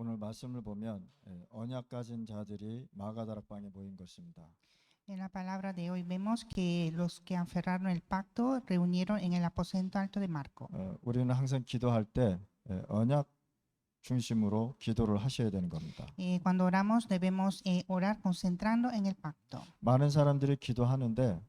오늘 말씀을 보면 언약 가진 자들이 마가다락방에 모인 것입니다. En la palabra de hoy vemos que los que aferraron el pacto reunieron en el aposento alto de Marco. 우리는 항상 기도할 때 언약 중심으로 기도를 하셔야 되는 겁니다. Cuando oramos debemos orar concentrando en el pacto. 많은 사람들이 기도하는데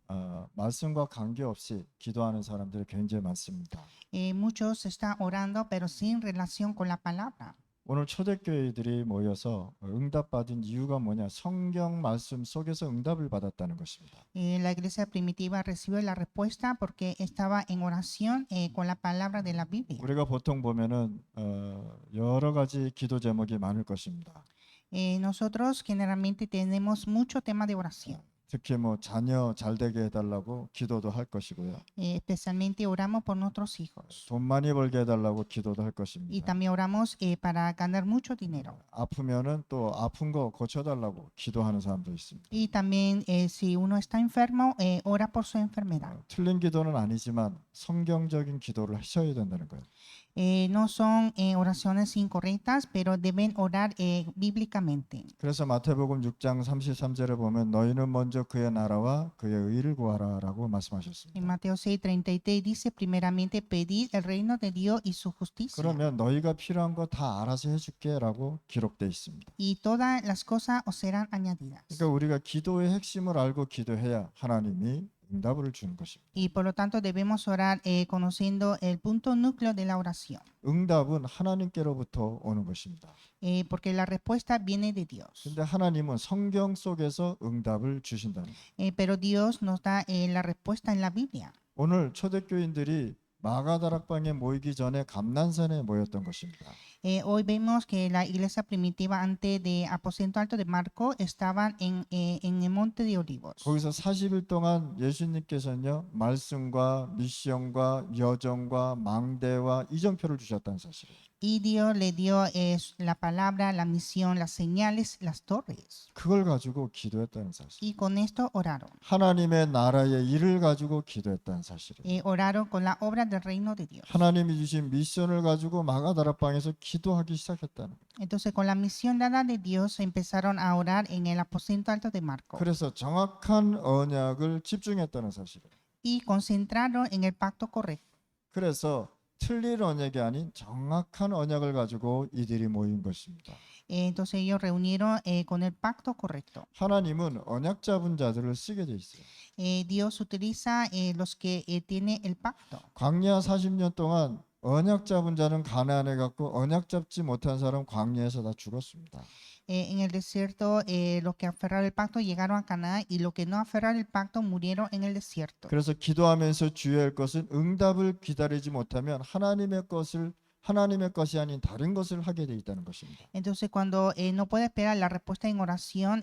말씀과 관계없이 기도하는 사람들이 굉장히 많습니다. Muchos están orando pero sin relación con la palabra. 오늘 초대교회들이 모여서 응답받은 이유가 뭐냐? 성경 말씀 속에서 응답을 받았다는 것입니다. La iglesia primitiva recibió la respuesta porque estaba en oración con la palabra de la Biblia. 우리가 보통 보면은 여러 가지 기도 제목이 많을 것입니다. Nosotros generalmente tenemos mucho tema de oración. 특히 뭐 자녀 잘 되게 해달라고 기도도 할 것이고요. Especialmente oramos por nuestros hijos. 돈 많이 벌게 해달라고 기도도 할 Y 것입니다. también oramos para ganar mucho dinero. 아프면은 또 아픈 거 고쳐달라고 기도하는 사람도 있습니다. Y también si uno está enfermo, ora por su enfermedad. 틀린 기도는 아니지만 성경적인 기도를 하셔야 된다는 거예요. No son oraciones incorrectas, pero deben orar bíblicamente. 그래서 마태복음 6장 33절에 보면 너희는 먼저 그의 나라와 그의 의를 구하라라고 En 말씀하셨습니다. Mateo 6:33 dice, primeramente pedid el reino de Dios y su justicia. 그러면 너희가 필요한 거 다 알아서 해줄게라고 기록돼 있습니다. Y todas las cosas os serán añadidas. 그러니까 우리가 기도의 핵심을 알고 기도해야 하나님이 응답을 주는 것입니다. Y por lo tanto debemos orar conociendo el punto núcleo de la oración. 응답은 하나님께로부터 오는 것입니다. Porque la respuesta viene de Dios. 근데 하나님은 성경 속에서 응답을 주신다는 거예요. Pero Dios nos da la respuesta en la Biblia. 오늘 초대교인들이 마가다락방에 모이기 전에 감난산에 모였던 것입니다. Hoy vemos que la iglesia primitiva antes de Aposento Alto de Marco estaban en el Monte de Olivos. 거기서 40일 동안 예수님께서는요 말씀과 미션과 여정과 망대와 이정표를 주셨다는 사실이에요. Y Dios le dio la palabra, la misión, las señales, las torres. 그걸 가지고 기도했다는 사실. Y con esto oraron. 하나님의 나라의 일을 가지고 기도했다는 사실이에요. Oraron con la obra del reino de Dios. 하나님이 주신 미션을 가지고 마가다락방에서 기도하기 시작했다는 거예요. Entonces con la misión dada de Dios empezaron a orar en el Aposento Alto de Marco. 그래서 정확한 언약을 집중했다는 사실이에요. Y concentraron en el pacto correcto. 그래서 틀린 언약이 아닌 정확한 언약을 가지고 이들이 모인 것입니다. Entonces ellos reunieron con el pacto correcto. 하나님은 언약 잡은 자들을 쓰게 돼 있어요. Dios utiliza los que tienen el pacto. 광야 40년 동안 언약 잡은 자는 가나안에 갔고 언약 잡지 못한 사람 광야에서 다 죽었습니다. En el desierto, los que aferraron el pacto llegaron a Canaán y los que no aferraron el pacto murieron en el desierto. 그래서 기도하면서 주의할 것은 응답을 기다리지 못하면 하나님의 것이 아닌 다른 것을 하게 돼 있다는 것입니다. Entonces, cuando no puede esperar la respuesta en oración,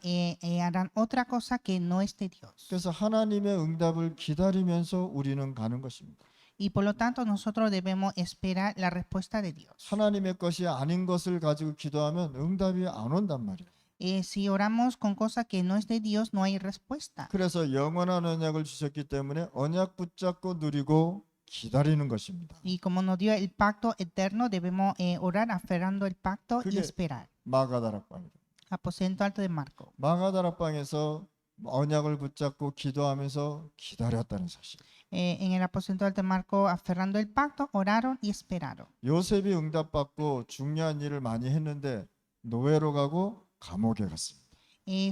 harán otra cosa que no es de Dios. 그래서 하나님의 응답을 기다리면서 우리는 가는 것입니다. Y por lo tanto, nosotros debemos esperar la respuesta de Dios. 하나님의 것이 아닌 것을 가지고 기도하면 응답이 안 온단 말이에요. Si oramos con cosas que no es de Dios, no hay respuesta. 그래서 영원한 언약을 주셨기 때문에 언약 붙잡고 누리고 기다리는 것입니다. Y como nos dio el pacto eterno, debemos orar aferrando el pacto y 그게 esperar. 마가다락방이에요. Aposento Alto de Marco. 마가다락방에서 언약을 붙잡고 기도하면서 기다렸다는 사실. En el aposento alto de Marco, aferrando el pacto, oraron y esperaron. 요셉이 응답받고 중요한 일을 많이 했는데 노예로 가고 감옥에 갔습니다.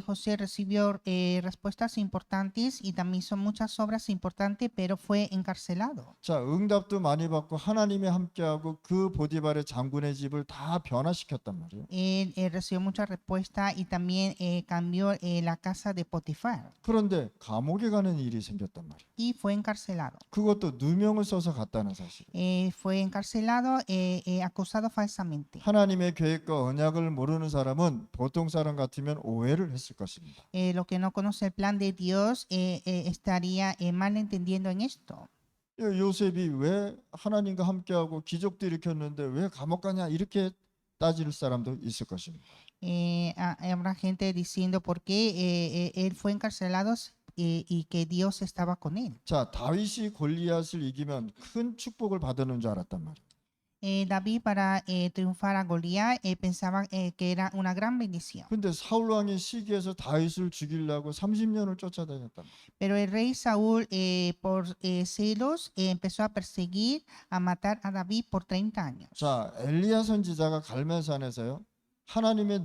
José recibió respuestas importantes y también hizo muchas obras importantes, pero fue encarcelado. 자, 응답도 많이 받고 하나님이 함께하고 그 보디발의 장군의 집을 다 변화시켰단 말이에요. Él recibió muchas respuestas y también cambió la casa de Potifar 그런데 감옥에 가는 일이 생겼단 말이에요. y fue encarcelado. 그것도 누명을 써서 갔다는 사실. Fue encarcelado, acusado falsamente. 하나님의 계획과 언약을 모르는 사람은 보통 사람 같으면 오해를 했을 것입니다. Lo que no conoce el plan de Dios estaría mal entendiendo en esto. 요셉이 왜 하나님과 함께하고 기적도 일으켰는데 왜 감옥 가냐 이렇게 따질 사람도 있을 것입니다. Habrá gente diciendo por qué él fue encarcelado y que Dios estaba con él. 자, 다윗이 골리앗을 이기면 큰 축복을 받는 줄 알았단 말이에요. David para triunfar a Goliat pensaba que era una gran bendición. 근데 사울 왕이 시기해서 다윗을 죽이려고 30년을 쫓아다녔단 말이에요. Pero el rey Saúl, por celos, empezó a perseguir, a matar a David por 30 años. 자, 엘리야 선지자가 갈멜산에서요. 하나님의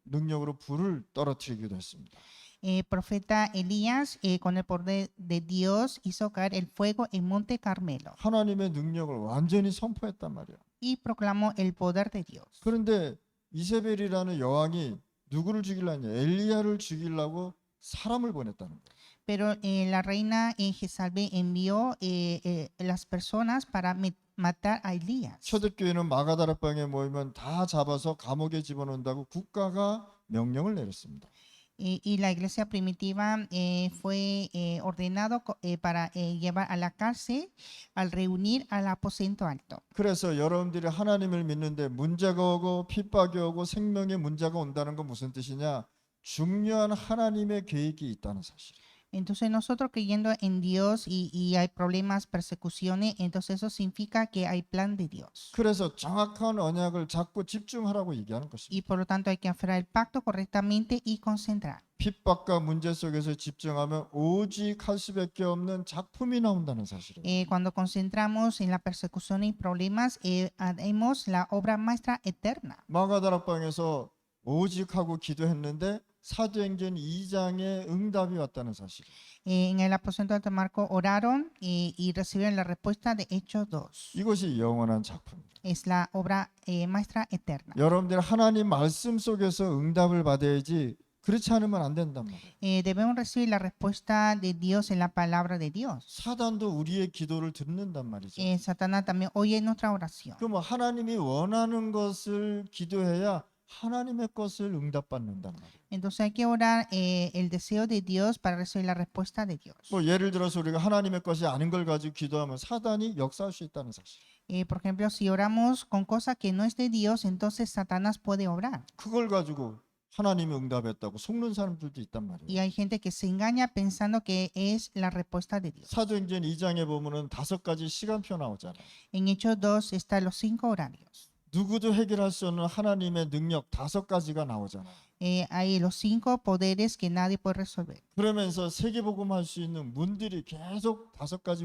능력으로 불을 떨어뜨리기도 했습니다. Profeta Elías, con el poder de Dios, hizo caer el fuego en Monte Carmelo 하나님의 능력을 완전히 선포했단 말이에요. y proclamó el poder de Dios. 그런데 이세벨이라는 여왕이 누구를 죽이려냐? 엘리야를 죽이려고 사람을 보냈다는 거예요. Pero la reina Jezabel envió las personas para matar a Elías. 초대교회는 마가다락방에 모이면 다 잡아서 감옥에 집어넣는다고 국가가 명령을 내렸습니다. Y la iglesia primitiva fue ordenado para llevar a la cárcel al reunir al aposento alto. 그래서 여러분들이 하나님을 믿는데 문제가 오고 핍박이 오고 생명에 문제가 온다는 건 무슨 뜻이냐? 중요한 하나님의 계획이 있다는 사실. Entonces nosotros creyendo en Dios y hay problemas, persecuciones, entonces eso significa que hay plan de Dios. 그래서 정확한 언약을 잡고 집중하라고 얘기하는 것입니다. Y por lo tanto hay que aferrar el pacto correctamente y concentrar. 핍박과 문제 속에서 집중하면 오직 할 수밖에 없는 작품이 나온다는 사실이에요. Cuando concentramos en la persecución y problemas, haremos la obra maestra eterna. 마가다락방에서 오직 하고 기도했는데 사도행전 2장에 응답이 왔다는 사실. En el aposento alto Marco oraron y recibieron la respuesta de Hechos 2. 이것이 영원한 작품입니다. Es la obra maestra eterna. 여러분들 하나님 말씀 속에서 응답을 받아야지 그렇지 않으면 안 된단 말이에요. Debemos recibir la respuesta de Dios en la palabra de Dios. 사단도 우리의 기도를 듣는단 말이죠. Satanás también oye nuestra oración. 그럼 하나님이 원하는 것을 기도해야 하나님의 것을 응답받는단 말이에요. Entonces hay que orar el deseo de Dios para recibir la respuesta de Dios. 뭐 예를 들어서 우리가 하나님의 것이 아닌 걸 가지고 기도하면 사단이 역사할 수 있다는 사실. Por ejemplo, si oramos con cosas que no es de Dios, entonces Satanás puede obrar. 그걸 가지고 하나님이 응답했다고 속는 사람들도 있단 말이에요. Y hay gente que se engaña pensando que es la respuesta de Dios. 사도행전 2장에 보면은 5가지 시간표 나오잖아요. En Hechos 2 están los 5 horarios. 누구도 해결할 수 없는 하나님의 능력 5가지가 나오잖아요. Hay los 5 poderes que nadie puede resolver. 그러면서 세계복음할 수 있는 문들이 계속 5가지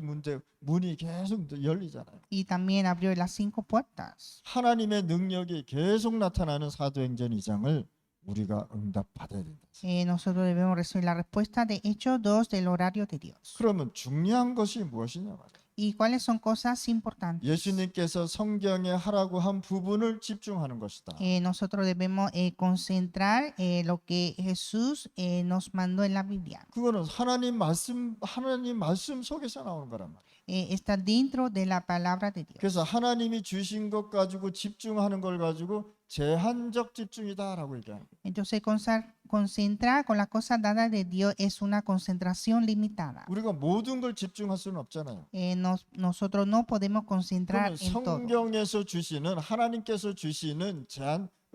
문이 계속 열리잖아요. Y también abrió las 5 puertas. 하나님의 능력이 계속 나타나는 사도행전 2장을 우리가 응답받아야 된다. Nosotros debemos recibir la respuesta de Hechos 2 del horario de Dios. 그러면 중요한 것이 무엇이냐 말이에요. ¿Y cuáles son cosas importantes? 예수님께서 성경에 하라고 한 부분을 집중하는 것이다. Nosotros debemos concentrar lo que Jesús nos mandó en la Biblia. 그거는 하나님 말씀 속에서 나오는 거란 말이에요. Está dentro de la palabra de Dios. 그래서 하나님이 주신 것 가지고 집중하는 걸 가지고 제한적 집중이다라고 얘기하는 거예요. Entonces concentrar con las cosas dadas de Dios es una concentración limitada. 우리가 모든 걸 집중할 수는 없잖아요. Nosotros no podemos concentrar 그러면 en todo. 성경에서 주시는 하나님께서 주시는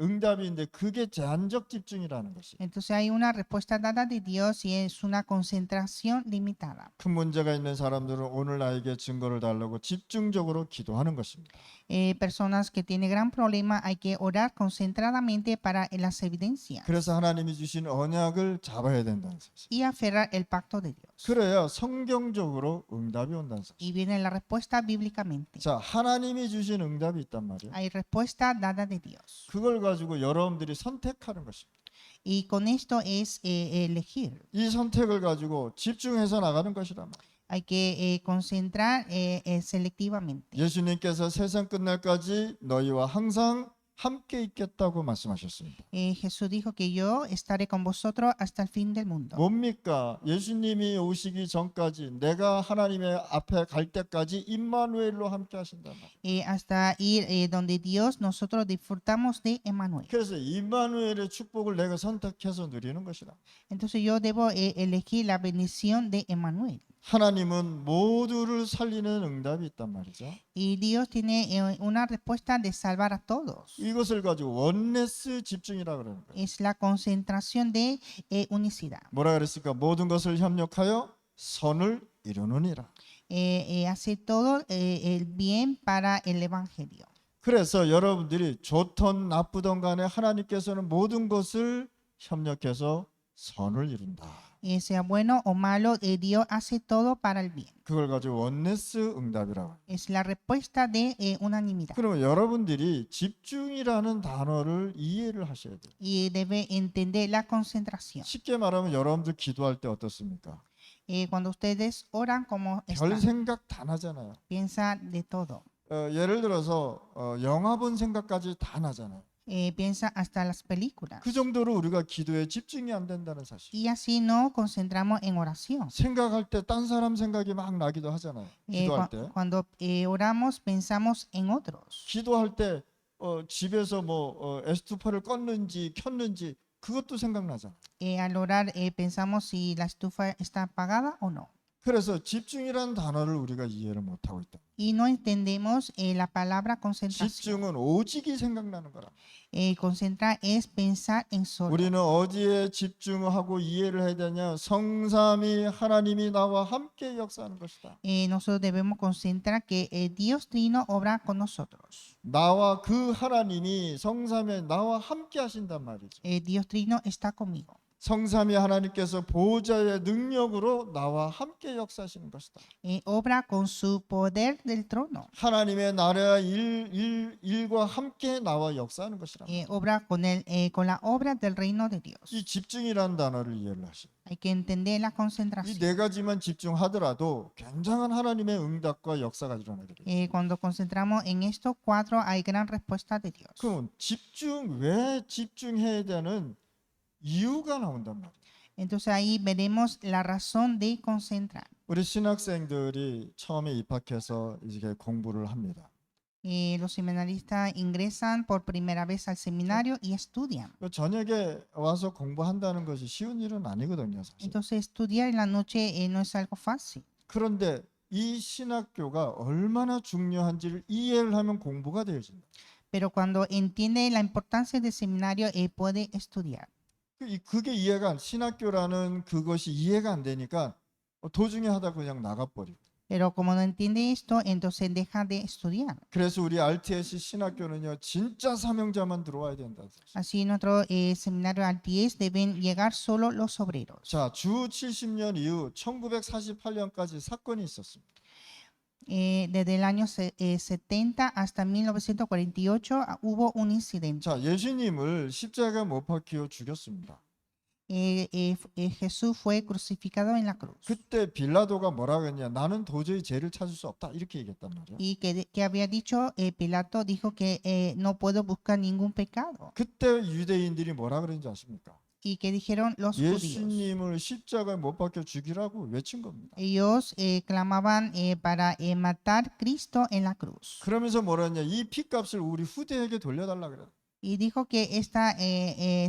응답인데 그게 제한적 집중이라는 것이. Entonces hay una respuesta dada de Dios y es una concentración limitada. 큰 문제가 있는 사람들은 오늘 나에게 증거를 달라고 집중적으로 기도하는 것입니다. Personas que tienen gran problema hay que orar concentradamente para las evidencias 그래서 하나님이 주신 언약을 잡아야 된다는 사실. y aferrar el pacto de Dios. 그래야 성경적으로 응답이 온다는 사실. Y viene la respuesta bíblicamente. 자, 하나님이 주신 응답이 있단 말이에요. Hay respuesta dada de Dios. 그걸 가지고 여러분들이 선택하는 것입니다. Y con esto es elegir. 이 선택을 가지고 집중해서 나가는 것이란 말이에요. Hay que concentrar selectivamente. 예수님께서 세상 끝날까지 너희와 항상 함께 있겠다고 말씀하셨습니다. Jesús dijo que yo estaré con vosotros hasta el fin del mundo. 뭡니까? 예수님이 오시기 전까지 내가 하나님의 앞에 갈 때까지 임마누엘로 함께 하신단 말이에요. Hasta ir donde Dios nosotros disfrutamos de Emmanuel. 그래서 임마누엘의 축복을 내가 선택해서 누리는 것이다. Entonces yo debo elegir la bendición de Emmanuel. 하나님은 모두를 살리는 응답이 있단 말이죠. Y Dios tiene una respuesta de salvar a todos. 이것을 가지고 원네스 집중이라 그러는 거예요. Es la concentración de unicidad. 뭐라 그랬을까? 모든 것을 협력하여 선을 이루느니라. Hace todo el bien para el evangelio. 그래서 여러분들이 좋던 나쁘던 간에 하나님께서는 모든 것을 협력해서 선을 이룬다. Sea bueno o malo, Dios hace todo para el bien. 그걸 가지고 원네스 응답이라고 해요. Es la respuesta de unanimidad. 그러면 여러분들이 집중이라는 단어를 이해를 하셔야 돼요. Y debe entender la concentración. 쉽게 말하면 여러분들 기도할 때 어떻습니까? Cuando ustedes oran, como 별 están, 생각 다 나잖아요. piensa de todo. 예를 들어서 영화 본 생각까지 다 나잖아요. Piensa hasta las películas. 그 정도로 우리가 기도에 집중이 안 된다는 사실. Y así nos concentramos en oración. 생각할 때 딴 사람 생각이 막 나기도 하잖아요. 기도할 때. Cuando oramos, pensamos en otros. 기도할 때 집에서 에스투파를 껐는지 켰는지 그것도 생각나잖아요. Al orar, pensamos si la estufa está apagada o no. 그래서 집중이라는 단어를 우리가 이해를 못하고 있다. Y no entendemos la palabra concentración. 집중은 오직이 생각나는 거라. Concentrar es pensar en solo. 우리는 어디에 집중하고 이해를 해야 되냐? 성삼위 하나님이 나와 함께 역사하는 것이다. Nosotros debemos concentrar que Dios Trino obra con nosotros. 나와 그 하나님이 성삼위 나와 함께 하신단 말이죠. Dios Trino está conmigo. 성삼위 하나님께서 보호자의 능력으로 나와 함께 역사하시는 것이다. Obra con su poder del trono. 하나님의 나라의 일과 함께 나와 역사하는 것이라. Obra con la obra del reino de Dios. 이 집중이라는 단어를 이해를 하시오. Hay que entender la 이 concentración. 네 가지만 집중하더라도 굉장한 하나님의 응답과 역사가 일어나게 돼요. Cuando concentramos en estos cuatro, hay gran respuesta de Dios. 그럼 왜 집중해야 되는 이유가 나온단 말이에요. Entonces ahí veremos la razón de concentrar. 우리 신학생들이 처음에 입학해서 이제 공부를 합니다. Los seminaristas ingresan por primera vez al seminario y estudian. 저녁에 와서 공부한다는 것이 쉬운 일은 아니거든요, 사실. Entonces estudiar en la noche no es algo fácil. 그런데 이 신학교가 얼마나 중요한지를 이해를 하면 공부가 되어진다. Pero cuando entiende la importancia del seminario, puede estudiar. 그게 이해가 신학교라는 그것이 이해가 안 되니까 도중에 하다 그냥 나가버리고. Pero como no entiende esto, entonces deja de estudiar. 그래서 우리 RTS 신학교는요 진짜 사명자만 들어와야 된다. Así nuestro seminario RTS deben llegar solo los obreros. 자, 주 70년 이후 1948년까지 사건이 있었습니다. Desde el año 70 hasta 1948 hubo un incidente. 자, 예수님을 십자가 못 박혀 죽였습니다. Jesús fue crucificado en la cruz. 그때 빌라도가 뭐라고 했냐? 나는 도저히 죄를 찾을 수 없다. 이렇게 얘기했단 말이에요. Y que había dicho, Pilato dijo que no puedo buscar ningún pecado. 그때 유대인들이 뭐라 그랬는지 아십니까? Y que dijeron los judíos. 예수님을 십자가에 못 박혀 죽이라고 외친 겁니다. Ellos clamaban para matar a Cristo en la cruz. 그러면서 뭐라 했냐? 이 피값을 우리 후대에게 돌려달라 그래. Y dijo que esta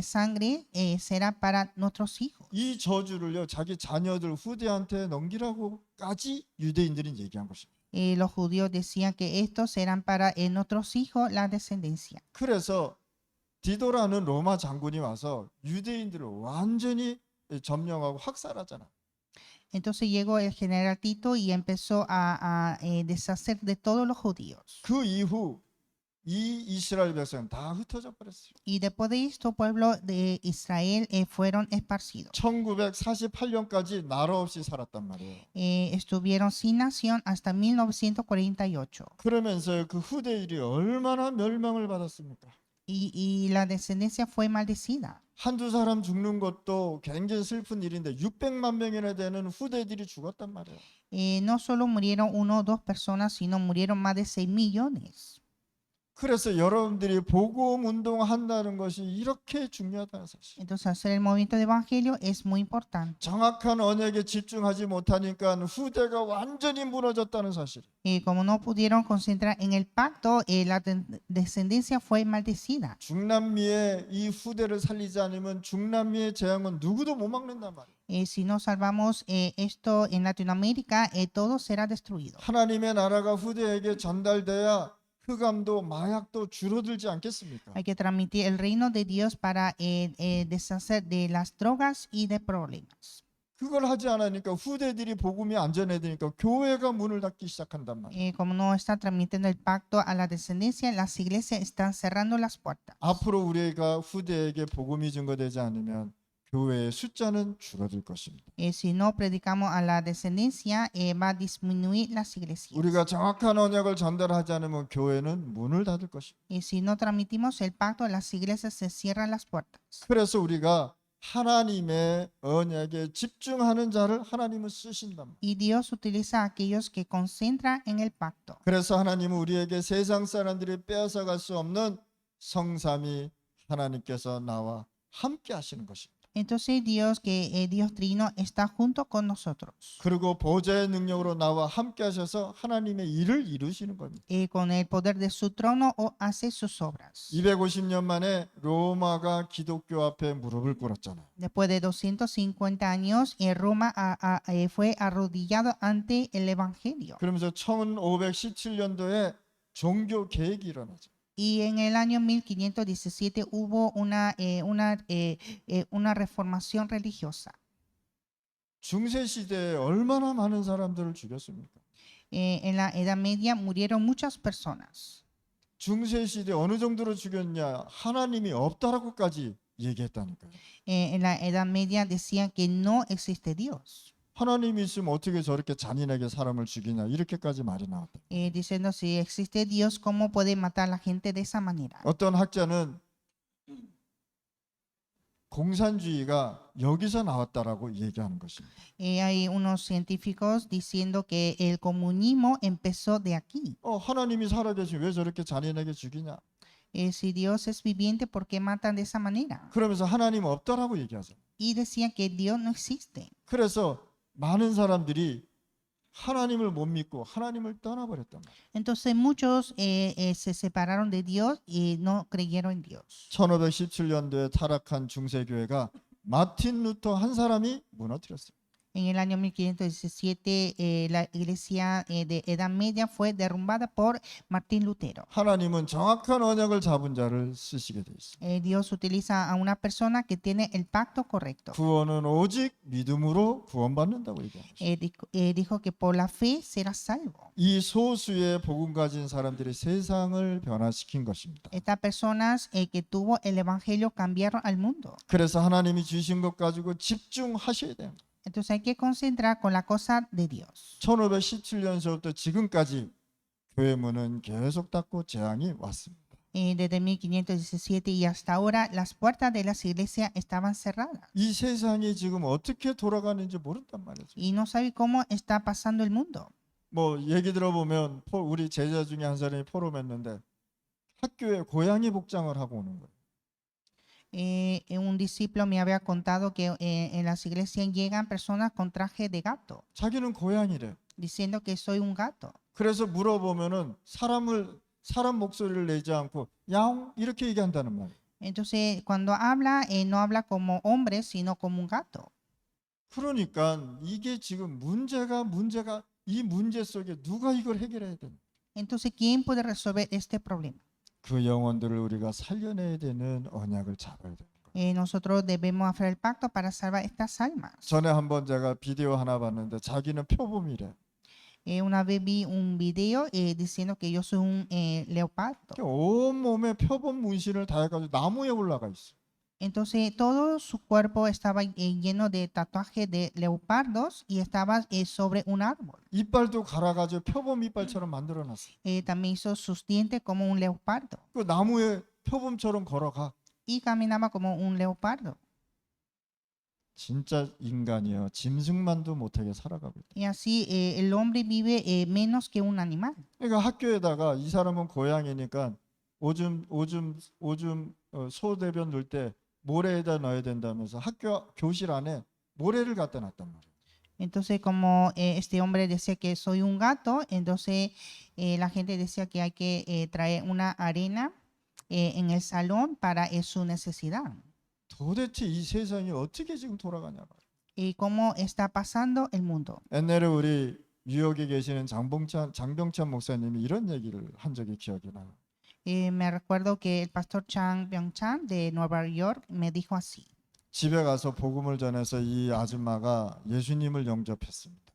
sangre será para nuestros hijos. 이 저주를요 자기 자녀들 후대한테 넘기라고까지 유대인들은 얘기한 것입니다. Los judíos decían que estos eran para nuestros hijos la descendencia. 그래서 디도라는 로마 장군이 와서 유대인들을 완전히 점령하고 학살하잖아. Entonces llegó el general Tito y empezó a deshacer de todos los judíos. 그 이후 이 이스라엘 백성은 다 흩어져 버렸어요. Y después de esto, pueblo de Israel fueron esparcidos. 1948년까지 나라 없이 살았단 말이에요. Estuvieron sin nación hasta 1948. 그러면서 그 후대들이 얼마나 멸망을 받았습니까? Y la descendencia fue maldecida. 한두 사람 죽는 것도 굉장히 슬픈 일인데 600만 명이나 되는 후대들이 죽었단 말이에요. No solo murieron uno o dos personas, sino murieron más de 6 millones. 그래서 여러분들이 복음 운동한다는 것이 이렇게 중요하다는 사실. Entonces hacer el movimiento de evangelio es muy importante. 정확한 언약에 집중하지 못하니까 후대가 완전히 무너졌다는 사실. Como no pudieron concentrar en el pacto, la descendencia fue maldecida. 중남미의 이 후대를 살리지 않으면 중남미의 재앙은 누구도 못 막는단 말이에요. Si no salvamos esto en Latinoamérica, todo será destruido. 하나님의 나라가 후대에게 전달돼야 흑암도 마약도 줄어들지 않겠습니까? Hay que transmitir el reino de Dios para deshacer de las drogas y de problemas. 그걸 하지 않으니까 후대들이 복음이 안 전해지니까 교회가 문을 닫기 시작한단 말이에요. Como no está transmitiendo el pacto a la descendencia, las iglesias están cerrando las puertas. 앞으로 우리가 후대에게 복음이 증거되지 않으면 교회의 숫자는 줄어들 것입니다. Si no predicamos a la descendencia, va a disminuir las iglesias. 우리가 정확한 언약을 전달하지 않으면 교회는 문을 닫을 것입니다. Si no transmitimos el pacto, las iglesias se cierran las puertas. 그래서 우리가 하나님의 언약에 집중하는 자를 하나님은 쓰신단 말이에요. Y Dios utiliza a aquellos que concentran en el pacto. 그래서 하나님은 우리에게 세상 사람들이 빼앗아갈 수 없는 성삼위 하나님께서 나와 함께 하시는 것입니다. Entonces Dios Trino está junto con nosotros. 그리고 보좌의 능력으로 나와 함께 하셔서 하나님의 일을 이루시는 겁니다. Con el poder de su trono hace sus obras. 250년 만에 로마가 기독교 앞에 무릎을 꿇었잖아요. Después de 250 años, Roma fue arrodillado ante el Evangelio. 그러면서 1517년도에 종교 개혁이 일어나죠. Y en el año 1517 hubo una reformación religiosa. 중세 시대에 얼마나 많은 사람들을 죽였습니까? En la Edad Media murieron muchas personas. 중세 시대 어느 정도로 죽였냐? 하나님이 없다라고까지 얘기했다니까요. En la Edad Media decían que no existe Dios. 하나님이 있으면 어떻게 저렇게 잔인하게 사람을 죽이냐? 이렇게까지 말이 나왔다. Diciendo si existe Dios, ¿cómo puede matar a la gente de esa manera? 어떤 학자는 공산주의가 여기서 나왔다라고 얘기하는 것입니다. Hay unos científicos diciendo que el comunismo empezó de aquí. 하나님이 살아계시면 왜 저렇게 잔인하게 죽이냐? Si Dios es viviente, ¿por qué matan de esa manera? 그러면서 하나님 없다라고 얘기하죠. Y decían que Dios no existe. 그래서 많은 사람들이 하나님을 못 믿고 하나님을 떠나버렸단 말이에요. Entonces muchos se separaron de Dios y no creyeron en Dios. 1517년도에 타락한 중세교회가 마틴 루터 한 사람이 무너뜨렸어요. En el año 1517, la iglesia de Edad Media fue derrumbada por Martín Lutero. 하나님은 정확한 언약을 잡은 자를 쓰시게 돼 있어요. Dios utiliza a una persona que tiene el pacto correcto. 구원은 오직 믿음으로 구원받는다고 얘기합니다. Dijo que por la fe serás salvo. 이 소수의 복음 가진 사람들이 세상을 변화시킨 것입니다. Estas personas que tuvo el evangelio cambiaron al mundo. 그래서 하나님이 주신 것 가지고 집중하셔야 됩니다. Entonces hay que concentrar con la cosa de Dios. 1517년서부터 지금까지 교회 문은 계속 닫고 재앙이 왔습니다. Desde 1517 y hasta ahora las puertas de las iglesias estaban cerradas. 이 세상이 지금 어떻게 돌아가는지 모른단 말이죠. Y no sabe cómo está pasando el mundo. 뭐 얘기 들어보면 우리 제자 중에 한 사람이 포럼했는데 학교에 고양이 복장을 하고 오는 거예요. Un discípulo me había contado que en las iglesias llegan personas con traje de gato, 자기는 고양이래. diciendo que soy un gato. 그래서 물어보면은 사람 목소리를 내지 않고 야옹 이렇게 얘기한다는 말이에요. Entonces, cuando habla, no habla como hombre, sino como un gato. 그러니까 이게 지금 문제가 이 문제 속에 누가 이걸 해결해야 되나? Entonces, ¿quién puede resolver este problema? 그 영혼들을 우리가 살려내야 되는 언약을 잡아야 되는 거예요. Nosotros debemos hacer el pacto para salvar estas almas. 전에 한번 제가 비디오 하나 봤는데 자기는 표범이래. Una vez vi un video diciendo que yo soy un leopardo. 온 몸에 표범 문신을 다 해가지고 나무에 올라가 있어. Entonces todo su cuerpo estaba lleno de tatuajes de leopardos y estaba sobre un árbol. 이빨도 갈아가지고 표범 이빨처럼 만들어놨어. También hizo sus dientes como un leopardo 그 나무에 표범처럼 걸어가. y caminaba como un leopardo. 진짜 인간이요. 짐승만도 못하게 살아가고 있다. Y así el hombre vive menos que un animal. 그러니까 학교에다가 이 사람은 고양이니까 오줌 소대변 넣을 때 모래에다 넣어야 된다면서 학교 교실 안에 모래를 갖다 놨단 말이에요. Entonces, como este hombre decía que soy un gato, entonces la gente decía que hay que traer una arena en el salón para su necesidad. 도대체 이 세상이 어떻게 지금 돌아가냐 말이에요. Y cómo está pasando el mundo. 옛날에 우리 뉴욕에 계시는 장병찬 목사님이 이런 얘기를 한 적이 기억이 나요. Me recuerdo que el pastor Chang Byung-chan de Nueva York me dijo así. 집에 가서 복음을 전해서 이 아줌마가 예수님을 영접했습니다.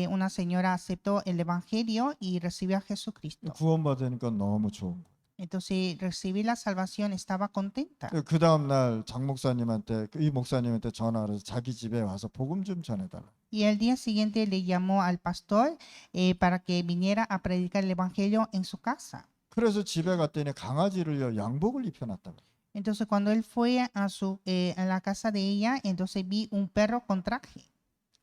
Una señora aceptó el evangelio y recibió a Jesucristo. 구원받으니까 너무 좋은 거예요. Entonces, recibir la salvación, estaba contenta. 그 다음 날 장 목사님한테 이 목사님한테 전화를 해서 자기 집에 와서 복음 좀 전해달라. Y al día siguiente le llamó al pastor para que viniera a predicar el evangelio en su casa. 그래서 집에 갔더니 강아지를요 양복을 입혀놨다고. Entonces, cuando él fue a la casa de ella, entonces vi un perro con traje.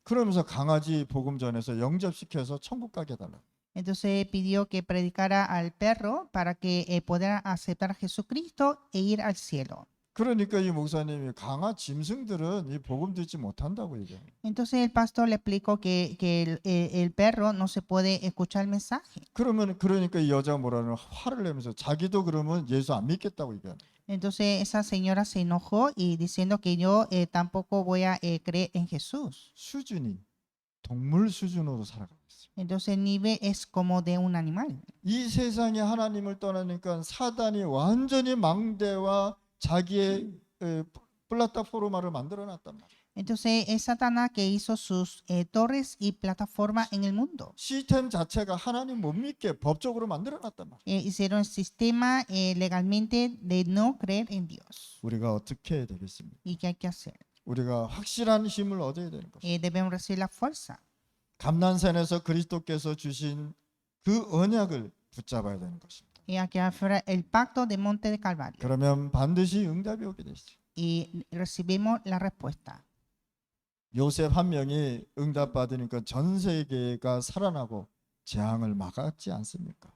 그러면서 강아지 복음 전해서 영접시켜서 천국 가게 해달라. Entonces pidió que predicara al perro para que pudiera aceptar a Jesucristo e ir al cielo. 그러니까 이 목사님이 강아 짐승들은 이 복음 듣지 못한다고 얘기해요. Entonces el pastor le explicó que el perro no se puede escuchar el mensaje. 그러니까 이 여자가 뭐라는 화를 내면서 자기도 그러면 예수 안 믿겠다고 얘기하는. Entonces esa señora se enojó y diciendo que yo tampoco voy a creer en Jesús. 수준이 동물 수준으로 살아가고 있어요. Entonces el nivel es como de un animal. 이 세상에 하나님을 떠나니까 사단이 완전히 망대와 자기의 플라타포르마를 만들어놨단 말이에요. Entonces es Satanás que hizo sus torres y plataformas en el mundo. 시스템 자체가 하나님 못 믿게 법적으로 만들어놨단 말이에요. Hicieron el sistema legalmente de no creer en Dios. 우리가 어떻게 해야 되겠습니까? ¿Y qué hay que hacer? 우리가 확실한 힘을 얻어야 되는 것입니다. Debemos recibir la fuerza. 감난산에서 그리스도께서 주신 그 언약을 붙잡아야 되는 것입니다. Y hay que aferrar el pacto de Monte de Calvario. 그러면 반드시 응답이 오게 되시죠. Y recibimos la respuesta. 요셉 한 명이 응답받으니까 전 세계가 살아나고 재앙을 막았지 않습니까?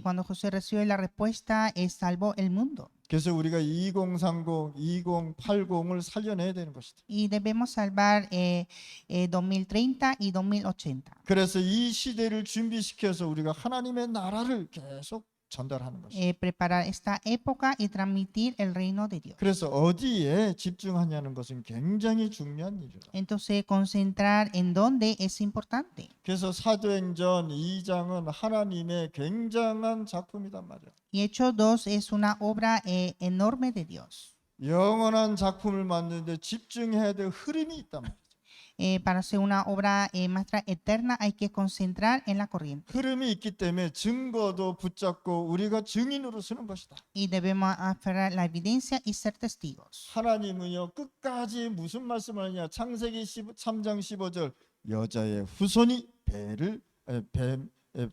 Cuando José recibe la respuesta, salvó el mundo. 그래서 우리가 2030, 2080을 살려내야 되는 것이다. Y debemos salvar 2030 y 2080. 그래서 이 시대를 준비시켜서 우리가 하나님의 나라를 계속 전달하는 것입니다. Preparar esta época y transmitir el reino de Dios. 그래서 어디에 집중하냐는 것은 굉장히 중요한 일이다. Entonces, concentrar en dónde es importante. 그래서 사도행전 2장은 하나님의 굉장한 작품이단 말이야. Y Hechos 2 es una obra enorme de Dios. 영원한 작품을 만드는데 집중해야 될 흐름이 있단 말이야. Para hacer una obra maestra eterna hay que concentrar en la corriente. 흐름이 있기 때문에 증거도 붙잡고 우리가 증인으로 서는 것이다. Y debemos aferrar la evidencia y ser testigos. 하나님은요 끝까지 무슨 말씀을 하냐? 창세기 3장 15절 여자의 후손이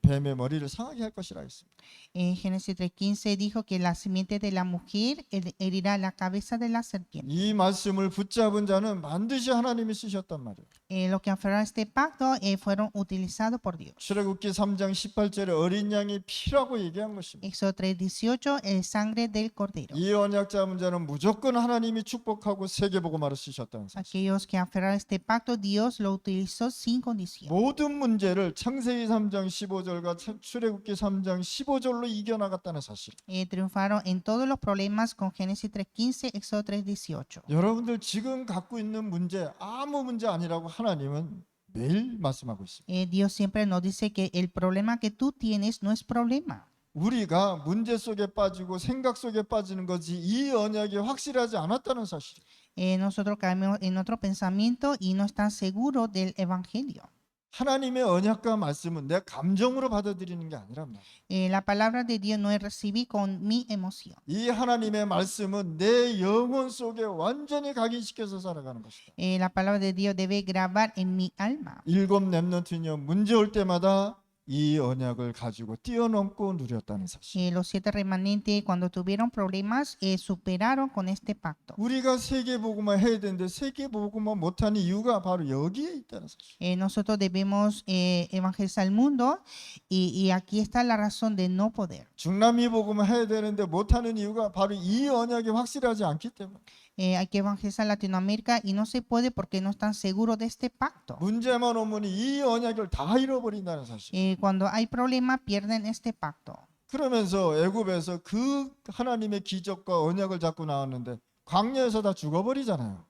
뱀의 머리를 상하게 할 것이라 했습니다. Génesis 3:15 dijo que la simiente de la mujer herirá la cabeza de la serpiente. 이 말씀을 붙잡은 자는 반드시 하나님이 쓰셨단 말이에요. Los que aferraron este pacto fueron utilizados por Dios. 출애굽기 3장 18절에 어린 양의 피라고 얘기한 것입니다. Éxodo 3:18, sangre del cordero. 이 언약 잡은 자는 무조건 하나님이 축복하고 세계복음화를 쓰셨다는 사실. Aquellos que aferraron este pacto, Dios lo utilizó sin condición. 모든 문제를 창세기 3장 15절과 출애굽기 3장 15절로 이겨나갔다는 사실. Triunfaron en todos los problemas con Génesis 3:15, Éxodo 3:18. 여러분들 지금 갖고 있는 문제 아무 문제 아니라고 하나님은 매일 말씀하고 있습니다. Dios siempre nos dice que el problema que tú tienes no es problema. 우리가 문제 속에 빠지고 생각 속에 빠지는 것이 이 언약이 확실하지 않았다는 사실. Nosotros caemos en otro pensamiento y no están seguros del evangelio. 하나님의 언약과 말씀은 내 감정으로 받아들이는 게 아니란 말이에요. La palabra de Dios no es recibir con mi emoción. 이 하나님의 말씀은 내 영혼 속에 완전히 각인시켜서 살아가는 것이다. La palabra de Dios debe grabar en mi alma. 7 렘넌트는요 문제 올 때마다 이 언약을 가지고 뛰어넘고 누렸다는 사실. Los 7 remanentes cuando tuvieron problemas superaron con este pacto. 우리가 세계복음화 해야 되는데 세계복음화 못하는 이유가 바로 여기에 있다는 사실. Nosotros debemos evangelizar al mundo y aquí está la razón de no poder. 중남미 복음화 해야 되는데 못하는 이유가 바로 이 언약이 확실하지 않기 때문에. Hay que evangelizar Latinoamérica y no se puede porque no están seguros de este pacto. 문제만 오면 이 언약을 다 잃어버린다는 사실. Cuando hay problemas pierden este pacto. 그러면서 애굽에서 그 하나님의 기적과 언약을 잡고 나왔는데 광야에서 다 죽어버리잖아요.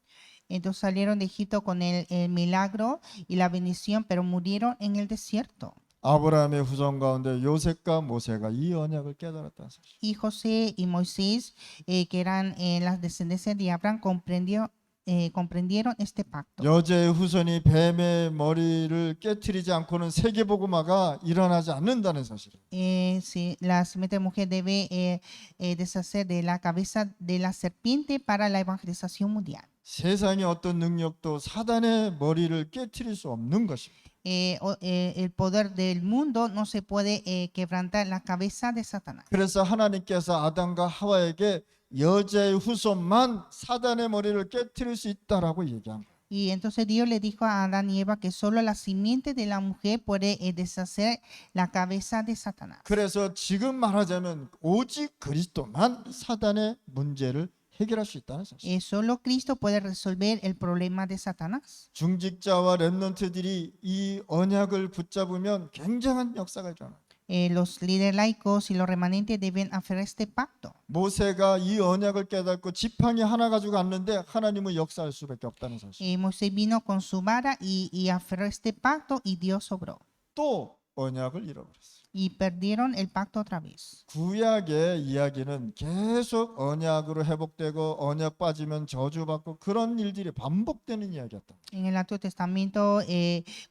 Entonces salieron de Egipto con el milagro y la bendición, pero murieron en el desierto. 아브라함의 후손 가운데 요셉과 모세가 이 언약을 깨달았다는 사실. Y José y Moisés, que eran las descendencias de Abraham, comprendió comprendieron este pacto. 여자의 후손이 뱀의 머리를 깨트리지 않고는 세계복음화가 일어나지 않는다는 사실을. Si la simiente mujer debe deshacer de la cabeza de la serpiente para la evangelización mundial. 세상의 어떤 능력도 사단의 머리를 깨트릴 수 없는 것입니다. El poder del mundo no se puede quebrantar la cabeza de Satanás. 그래서 하나님께서 아담과 하와에게 여자의 후손만 사단의 머리를 깨트릴 수 있다라고 얘기한 거예요. Y entonces Dios le dijo a Adán y Eva que solo la simiente de la mujer puede deshacer la cabeza de Satanás. 그래서 지금 말하자면 오직 그리스도만 사단의 문제를 해결할 수 있다는 사실. Solo Cristo puede resolver el problema de Satanás. 중직자와 렘넌트들이 이 언약을 붙잡으면 굉장한 역사가 일어나요. Los líderes laicos y los remanentes deben hacer este pacto. 모세가 이 언약을 깨닫고 지팡이 하나 가지고 갔는데 하나님은 역사할 수밖에 없다는 사실. Moisés vino con su vara y aferró este pacto y Dios obró. 또 언약을 잃어버렸어요. Y perdieron el pacto otra vez. 구약의 이야기는 계속 언약으로 회복되고 언약 빠지면 저주받고 그런 일들이 반복되는 이야기였다. En el Antiguo Testamento,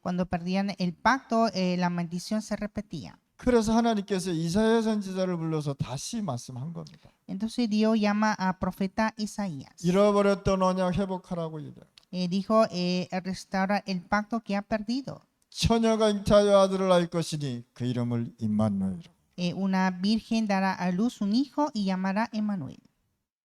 cuando perdían el pacto, la maldición se repetía. 그래서 하나님께서 이사야 선지자를 불러서 다시 말씀한 겁니다. Entonces Dios llama a profeta Isaías. 잃어버렸던 언약 회복하라고 얘기해요. Dijo restaurar el pacto que ha perdido. 처녀가 잉타하여 아들을 낳을 것이니 그 이름을 임마누엘. Una virgen dará a luz un hijo y llamará Emmanuel.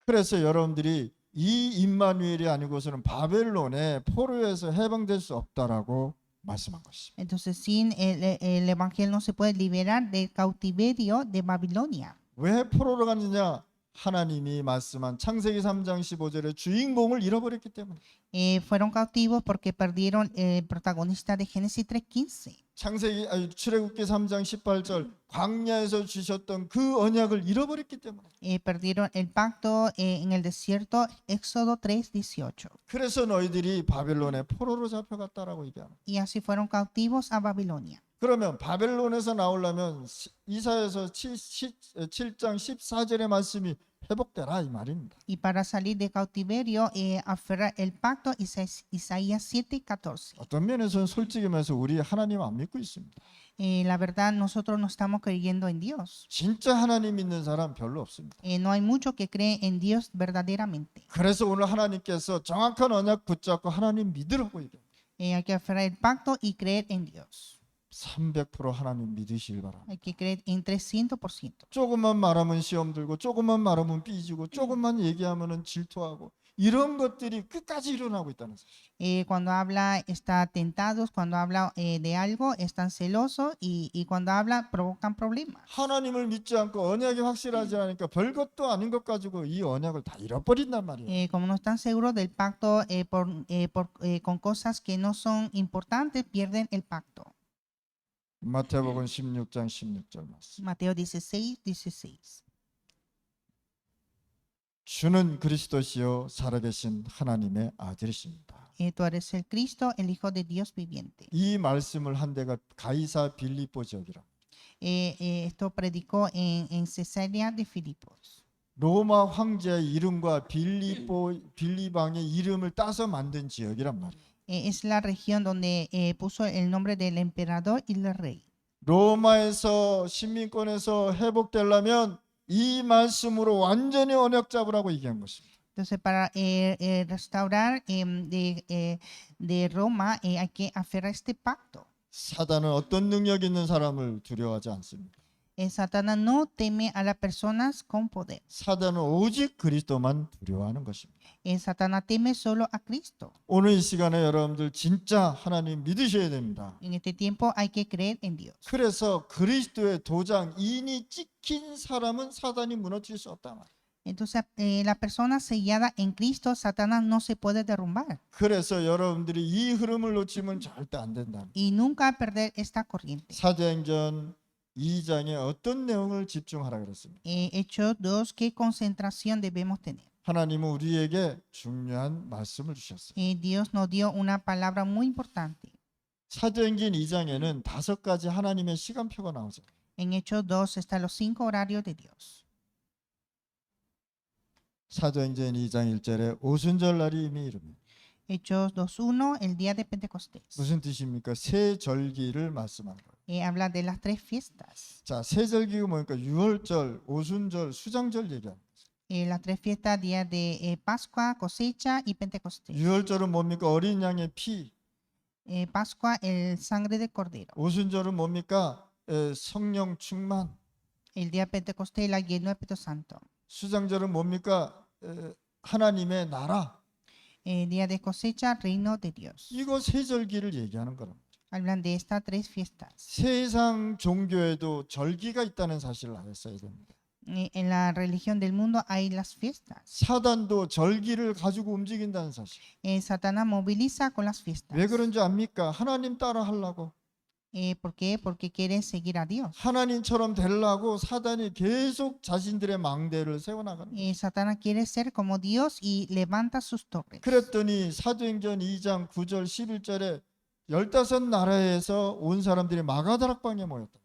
그래서 여러분들이 이 임마누엘이 아니고서는 바벨론의 포로에서 해방될 수 없다라고 말씀한 것입니다. Entonces sin el evangelio no se puede liberar del cautiverio de Babilonia. 왜 포로로 갔느냐? 하나님이 말씀한 창세기 3장 15절의 주인공을 잃어버렸기 때문에. Fueron cautivos porque perdieron el protagonista de Génesis 3:15. 출애굽기 3장 18절 광야에서 주셨던 그 언약을 잃어버렸기 때문에. Perdieron el pacto en el desierto, Éxodo 3:18. 그래서 너희들이 바벨론의 포로로 잡혀갔다라고 얘기하는. Y así fueron cautivos a Babilonia. 그러면 바벨론에서 나오려면 이사야서 7장 14절의 말씀이 회복되라 이 말입니다. Y para salir de cautiverio, aferrar el pacto, Isaías 7:14. 어떤 면에서는 솔직히 말해서 우리 하나님 안 믿고 있습니다. La verdad, nosotros no estamos creyendo en Dios. 진짜 하나님 믿는 사람 별로 없습니다. No hay mucho que cree en Dios verdaderamente. 그래서 오늘 하나님께서 정확한 언약 붙잡고 하나님 믿으라고 얘기해요. Hay que aferrar el pacto y creer en Dios. 300% 하나님 믿으시길 바랍니다. Hay que creer en 300%. 조금만 말하면 시험 들고 조금만 말하면 삐지고 조금만 얘기하면 질투하고 이런 것들이 끝까지 일어나고 있다는 사실. Cuando habla está tentados, cuando habla de algo están celosos y cuando habla provocan problemas. 하나님을 믿지 않고 언약이 확실하지 않으니까 별것도 아닌 것 가지고 이 언약을 다 잃어버린단 말이에요. Como no están seguros del pacto con cosas que no son importantes, pierden el pacto. 마태복음 16장 16절 말씀. Mateo 16:16. 주는 그리스도시요 살아계신 하나님의 아들이십니다. Tú eres el Cristo, el Hijo de Dios viviente. 이 말씀을 한 데가 가이사 빌립보 지역이라. Esto predicó en Cesarea de Filipos. 로마 황제의 이름과 빌립왕의 이름을 따서 만든 지역이란 말이에요. Es la región donde puso el nombre del emperador y del rey. 로마에서 시민권에서 회복되려면 이 말씀으로 완전히 언약 잡으라고 얘기한 것입니다. Entonces, para restaurar de Roma, hay que aferrar este pacto. 사단은 어떤 능력 있는 사람을 두려워하지 않습니다. Satanás no teme a las personas con poder. 사단은 오직 그리스도만 두려워하는 것입니다. Satanás teme solo a Cristo. 오늘 이 시간에 여러분들 진짜 하나님 믿으셔야 됩니다. En este tiempo hay que creer en Dios. 그래서 그리스도의 도장 인이 찍힌 사람은 사단이 무너뜨릴 수 없다 말이에요. Entonces, la persona sellada en Cristo, Satanás no se puede derrumbar. 그래서 여러분들이 이 흐름을 놓치면 절대 안 된다. Y nunca perder esta corriente. 사도행전 2장에 어떤 내용을 집중하라 그랬습니다. Hechos 2, ¿qué concentración debemos tener? 하나님은 우리에게 중요한 말씀을 주셨어요. Dios nos dio una palabra muy importante. 사도행전 2장에는 5가지 하나님의 시간표가 나오죠. En Hechos 2 están los 5 horarios de Dios. 사도행전 2장 1절에 오순절 날이 이미 이릅니다. Hechos 2:1, el día de Pentecostés. 무슨 뜻입니까? 세 절기를 말씀한 거예요. Habla de las tres fiestas. 자, 세 절기가 뭐니까 유월절, 오순절, 수장절 얘기합니다. Las tres fiestas, día de Pascua, cosecha y Pentecostés. 유월절은 뭡니까? 어린 양의 피. Pascua, el sangre del cordero. 오순절은 뭡니까? 성령 충만. El día de Pentecostés, la lleno del Espíritu Santo. 수장절은 뭡니까? 하나님의 나라. Día de cosecha, reino de Dios. 이거 세 절기를 얘기하는 거랍니다. Hablan de estas tres fiestas. 세상 종교에도 절기가 있다는 사실을 알았어야 됩니다. En la religión del mundo hay las fiestas. 사단도 절기를 가지고 움직인다는 사실. Satanás moviliza con las fiestas. 왜 그런지 압니까? 하나님 따라 하려고. ¿Por qué? Porque quieren seguir a Dios. 하나님처럼 되려고 사단이 계속 자신들의 망대를 세워나가는 거예요. Satanás quiere ser como Dios y levanta sus torres. 그랬더니 사도행전 2장 9절 11절에 15나라에서 온 사람들이 마가다락방에 모였다.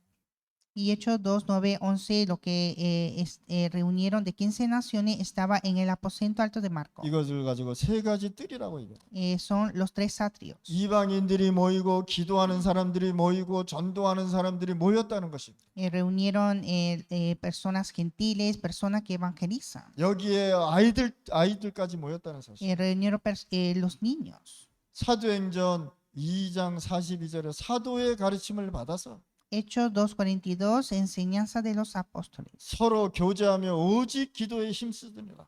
Y Hechos 2, 9, 11, lo que reunieron de 15 naciones estaba en el aposento alto de Marco. 이것을 가지고 세 가지 뜰이라고 얘기해요. Son los tres atrios. 이방인들이 모이고 기도하는 사람들이 모이고 전도하는 사람들이 모였다는 것입니다. Reunieron personas gentiles, personas que evangelizan. 여기에 아이들까지 모였다는 사실. Reunieron los niños. 사도행전 2장 42절에 사도의 가르침을 받아서 Hechos 2:42, enseñanza de los apóstoles. 서로 교제하며 오직 기도에 힘쓰더니라.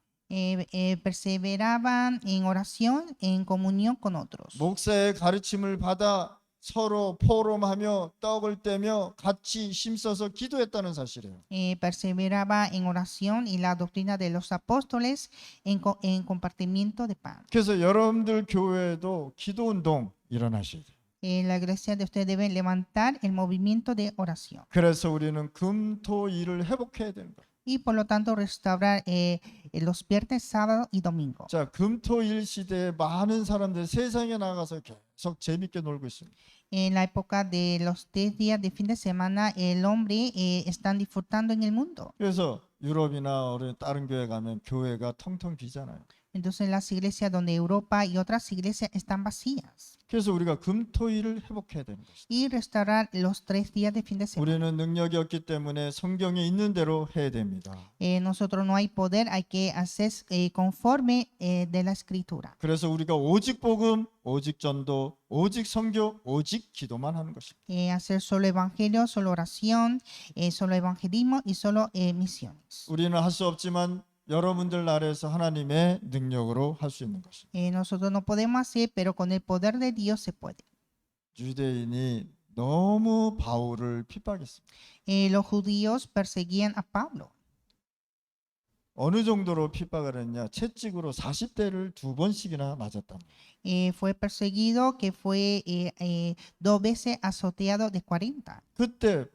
Perseveraban en oración, en comunión con otros. 목사의 가르침을 받아 서로 포럼하며 떡을 떼며 같이 힘써서 기도했다는 사실이에요. Perseveraba en oración y la doctrina de los apóstoles en compartimiento de pan. 그래서 여러분들 교회에도 기도 운동 일어나셔야 돼요. La iglesia de ustedes debe levantar el movimiento de oración. 그래서 우리는 금토일을 회복해야 되는 거예요. Y por lo tanto restaurar los viernes, sábado y domingo. 자, 금토일 시대에 많은 사람들 세상에 나가서 계속 재밌게 놀고 있습니다. En la época de los 3 días de fin de semana, el hombre están disfrutando en el mundo. 그래서 유럽이나 다른 교회 가면 교회가 텅텅 비잖아요. Entonces las iglesias donde Europa y otras iglesias están vacías. 그래서 우리가 금토일을 회복해야 되는 것이다. Y restaurar los 3 días de fin de semana. 우리는 능력이 없기 때문에 성경에 있는 대로 해야 됩니다. Nosotros no hay poder, hay que hacer conforme de la escritura. 그래서 우리가 오직 복음, 오직 전도, 오직 선교, 오직 기도만 하는 것입니다. Hacer solo evangelio, solo oración, solo evangelismo y solo misiones. 우리는 할 수 없지만 여러분들 나라에서 하나님의 능력으로 할 수 있는 것입니다. Nosotros no podemos hacer, pero con el poder de Dios se puede. 유대인이 너무 바울을 핍박했습니다. Los judíos perseguían a Pablo. 어느 정도로 핍박을 했냐? 채찍으로 40대를 2번씩이나 맞았다. Fue perseguido, que fue 2 veces azoteado de 40. 그때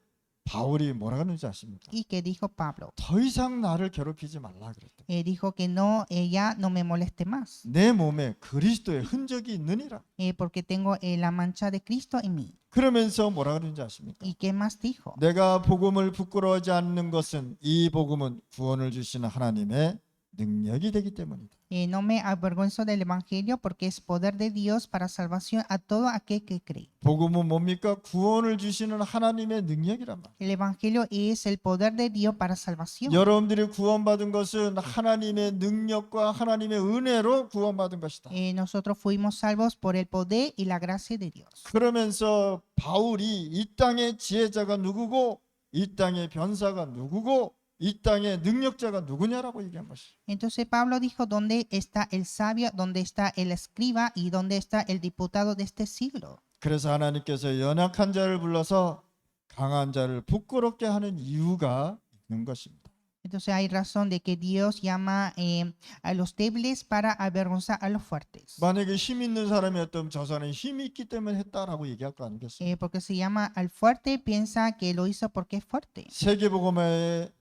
바울이 뭐라 그러는지 아십니까? ¿Y qué dijo Pablo? 더 이상 나를 괴롭히지 말라 그랬다. Dijo que no, ya no me moleste más, 내 몸에 그리스도의 흔적이 있느니라. porque tengo la mancha de Cristo en mí. 그러면서 뭐라 그러는지 아십니까? ¿Y qué más dijo? 내가 복음을 부끄러워하지 않는 것은 이 복음은 구원을 주시는 하나님의 능력이 되기 때문이다. No me avergüenzo del evangelio porque es poder de Dios para salvación a todo aquel que cree. 복음은 뭡니까? 구원을 주시는 하나님의 능력이란 말. El evangelio es el poder de Dios para salvación. 여러분들이 구원받은 것은 하나님의 능력과 하나님의 은혜로 구원받은 것이다. Nosotros fuimos salvos por el poder y la gracia de Dios. 그러면서 바울이 이 땅의 지혜자가 누구고 이 땅의 변사가 누구고 이 땅의 능력자가 누구냐라고 얘기한 것이. Entonces Pablo dijo, ¿dónde está el sabio? ¿Dónde está el escriba? ¿Y dónde está el diputado de este siglo? 그래서 하나님께서 연약한 자를 불러서 강한 자를 부끄럽게 하는 이유가 있는 것입니다. Entonces hay razón de que Dios llama a los débiles para avergonzar a los fuertes. 만약에 힘 있는 사람이었다면 저 사람이 힘이 있기 때문에 했다라고 얘기할 거 아니겠어요? Porque se llama al fuerte, piensa que lo hizo porque es fuerte.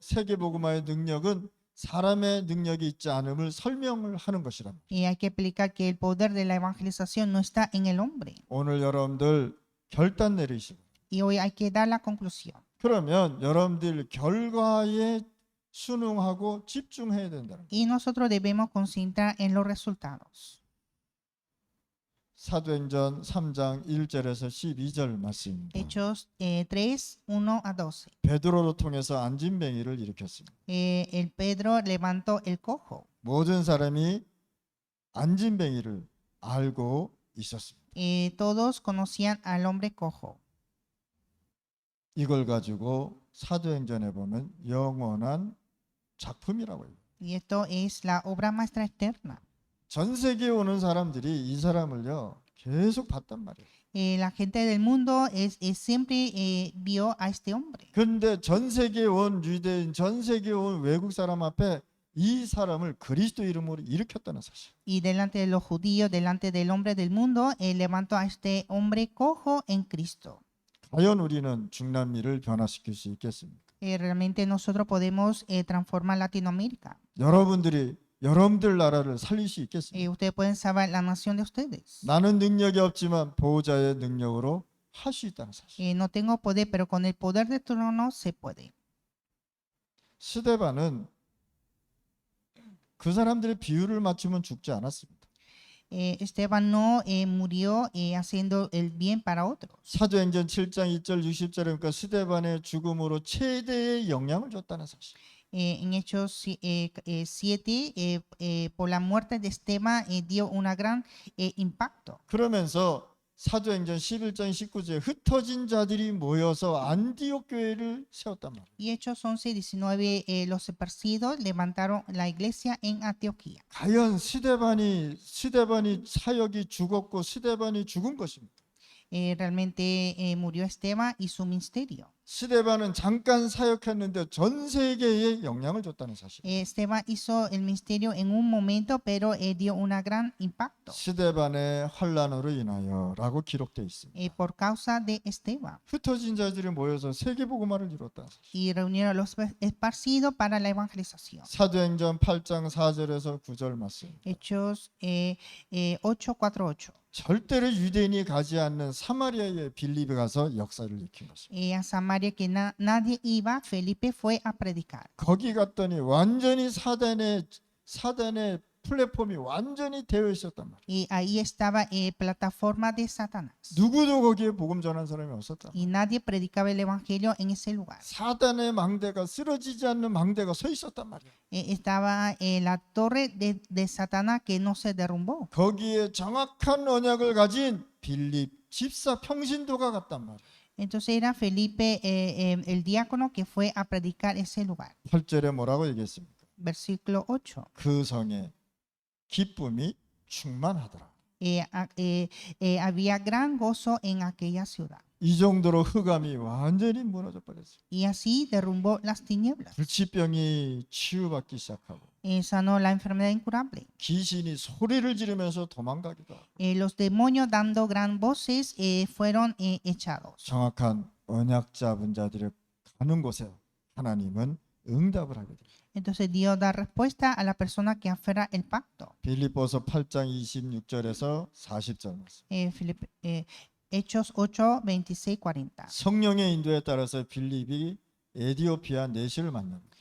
세계복음화의 능력은 사람의 능력이 있지 않음을 설명을 하는 것이랍니다. Y hay que explicar que el poder de la evangelización no está en el hombre. 오늘 여러분들 결단 내리시고 Y hoy hay que dar la conclusión. 그러면 여러분들 결과에 순응하고 집중해야 된다는 거예요. Y nosotros debemos concentrar en los resultados. 사도행전 3장 1절에서 12절 말씀입니다. Hechos 3, 1 a 12. 베드로를 통해서 안진뱅이를 일으켰습니다. El Pedro levantó el cojo. 모든 사람이 안진뱅이를 알고 있었습니다. Todos conocían al hombre cojo. 이걸 가지고 사도행전에 보면 영원한 작품이라고 해요. Y esto es la obra maestra eterna. 전 세계에 오는 사람들이 이 사람을요 계속 봤단 말이에요. La gente del mundo siempre vio a este hombre. 그런데 전 세계에 온 유대인, 전 세계에 온 외국 사람 앞에 이 사람을 그리스도 이름으로 일으켰다는 사실. Y delante de los judíos, delante del hombre del mundo, levantó a este hombre cojo en Cristo. 과연 우리는 중남미를 변화시킬 수 있겠습니까? Realmente nosotros podemos transformar Latinoamérica. 여러분들 나라를 살릴 수 있겠습니까? Ustedes pueden salvar la nación de ustedes. 나는 능력이 없지만 보호자의 능력으로 할 수 있다는 사실. No tengo poder, pero con el poder del trono se puede. 스데반은 그 사람들의 비유를 맞추면 죽지 않았습니다. Esteban no murió haciendo el bien para otros. 사도행전 7장 2절 60절에 그러니까 스데반의 죽음으로 최대의 영향을 줬다는 사실. En Hechos 7, por la muerte de Esteban, dio un gran impacto. 그러면서 사도행전 11장 19절에 흩어진 자들이 모여서 안디옥 교회를 세웠단 말이에요. Y Hechos 11, 19, los esparcidos levantaron la iglesia en Antioquía. 과연 스데반이 사역이 죽었고 스데반이 죽은 것입니다. Realmente murió Esteban y su ministerio. 스데반은 잠깐 사역했는데 전 세계에 영향을 줬다는 사실. Esteban hizo el ministerio en un momento, pero dio un gran impacto 스데반의 환란으로 인하여라고 기록되어 있습니다. por causa de Esteban. 흩어진 자들이 모여서 세계 복음화를 이뤘다는 사실. Y reunieron los esparcidos para la evangelización. 사도행전 8장 4절에서 9절 말씀. Hechos 8, 4, 8. 절대로 유대인이 가지 않는 사마리아에 빌립이 가서 역사를 일으킨 것입니다. A Samaria que nadie iba, Felipe fue a predicar. 거기 갔더니 완전히 사단의 플랫폼이 완전히 되어 있었단 말이에요. Y ahí estaba plataforma de Satanás. 누구도 거기에 복음 전한 사람이 없었다. Y nadie predicaba el evangelio en ese lugar. 사단의 망대가 쓰러지지 않는 망대가 서 있었단 말이에요. Estaba la torre de Satanás que no se derrumbó. 거기에 정확한 언약을 가진 빌립 집사 평신도가 갔단 말이에요. Entonces era Felipe, el diácono que fue a predicar ese lugar. 8절에 뭐라고 얘기했습니까? Versículo 8. 그 성에 기쁨이 충만하더라. Había gran gozo en aquella ciudad. 이 정도로 흑암이 완전히 무너져 버렸어요. Y así derrumbó las tinieblas. 불치병이 치유받기 시작하고 Sanó la enfermedad incurable. 귀신이 소리를 지르면서 도망가기도 하고 Los demonios dando gran voces fueron echados. 정확한 언약 잡은 자들이 가는 곳에 하나님은 응답을 하게 됩니다. Entonces Dios da respuesta a la persona que aferra el pacto. 빌립보서 8장 26절에서 40절 말씀. Hechos 8, 26, 40. 성령의 인도에 따라서 빌립이 에디오피아 내시를 만납니다.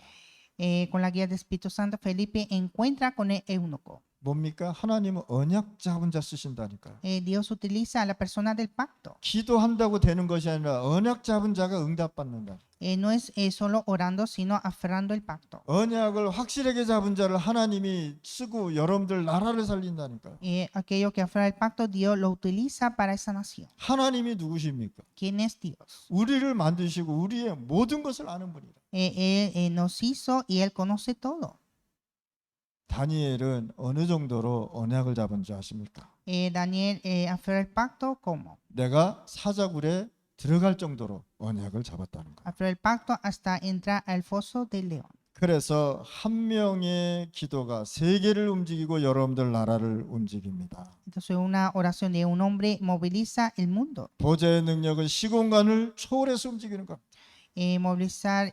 Con la guía del Espíritu Santo, Felipe encuentra con el eunuco. 뭡니까? 하나님은 언약 잡은 자 쓰신다니까요. Dios utiliza a la persona del pacto. 기도한다고 되는 것이 아니라 언약 잡은 자가 응답받는다. No es solo orando, sino aferrando el pacto. 언약을 확실하게 잡은 자를 하나님이 쓰고 여러분들 나라를 살린다니까요. Aquello que aferra el pacto, Dios lo utiliza para esa nación. 하나님이 누구십니까? ¿Quién es Dios? 우리를 만드시고 우리의 모든 것을 아는 분이다. Él nos hizo y Él conoce todo. 다니엘은 어느 정도로 언약을 잡은 줄 아십니까? Daniel aferra el pacto, ¿cómo? 내가 사자굴에 들어갈 정도로 언약을 잡았다는 거예요. Aferra el pacto hasta entrar al foso del león. 그래서 한 명의 기도가 세계를 움직이고 여러분들 나라를 움직입니다. Entonces una oración de un hombre moviliza el mundo. 보좌의 능력은 시공간을 초월해서 움직이는 겁니다. Movilizar